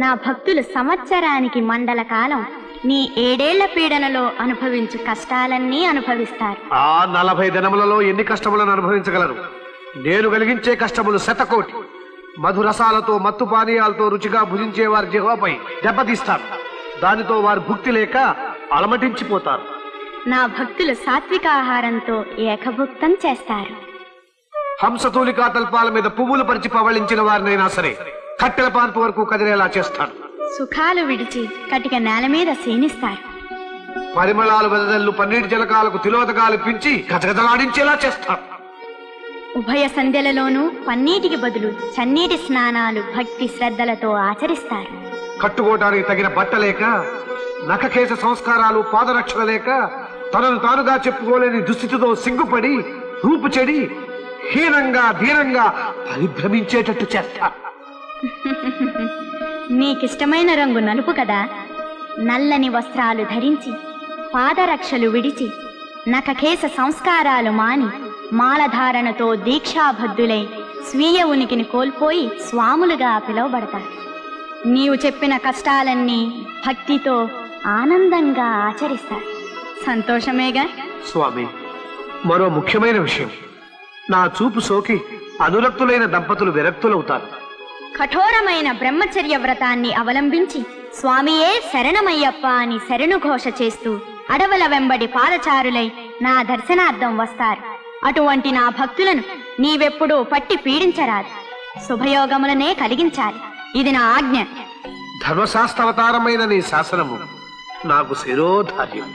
నా భక్తులు సంవత్సరానికి మండల కాలం నీ 7 ఏళ్ల పీడనలో అనుభవించు కష్టాలన్నీ అనుభవిస్తారు. ఆ 40 దినములలో ఎన్ని కష్టములను అనుభవించగలరు? నేను కలిగించే కష్టములు శతకోటి. మధురసాలతో మత్తు పానీయాలతో రుచిగా భుజించే వారి జిహ్వపై దెబ్బతీస్తారు. దానితో వారు భుక్తి లేక అలమటించిపోతారు. నా భక్తులు సాత్విక ఆహారంతో ఏకభుక్తం చేస్తారు. హంసతూలికా తల్పాల మీద పువ్వులు పరిచి పవళించిన వారినైనా సరే కట్టెల పాన్పు వరకు కదిలేలా చేస్తాడు. సుఖాలు విడిచి కటిక నేల మీద శయనిస్తారు. పరిమళాలు వెదజల్లు పన్నీటి జలకాలకు తిలోదకాలు పించి గజగజలాడించేలా చేస్తాడు. ఉభయ సంధ్యలలోనూ పన్నీటికి బదులు చన్నీటి స్నానాలు భక్తి శ్రద్ధలతో ఆచరిస్తారు. కట్టుకోవటానికి తగిన బట్ట లేక, నఖకేశ సంస్కారాలు పాదరక్షణ లేక, తనను తానుగా చెప్పుకోలేని దుస్థితితో సిగ్గుపడి రూపు చెడి హీనంగా దీనంగా పరిభ్రమించేటట్టు చేస్తారు. నీకిష్టమైన రంగు నలుపు కదా. నల్లని వస్త్రాలు ధరించి పాదరక్షలు విడిచి నఖకేశ సంస్కారాలు మాని మాలధారణతో దీక్షాబద్ధులై స్వీయ ఉనికిని కోల్పోయి స్వాములుగా పిలువబడతారు. నీవు చెప్పిన కష్టాలన్నీ భక్తితో ఆనందంగా ఆచరిస్తారు. సంతోషమేగా స్వామి? మరో ముఖ్యమైన విషయం, నా చూపు సోకి అనురక్తులైన దంపతులు విరక్తులవుతారు. కఠోరమైన బ్రహ్మచర్య వ్రతాన్ని అవలంబించి స్వామియే శరణమయ్యప్ప అని శరణుఘోష చేస్తూ అడవుల వెంబడి పాదచారులై నా దర్శనార్థం వస్తారు. అటువంటి నా భక్తులను నీవెప్పుడూ పట్టి పీడించరాదు. శుభయోగములనే కలిగించాలి. ఇది నా ఆజ్ఞ. ధర్మశాస్త్రావతారమైన నీ శాసనము నాకు శిరోధార్యం.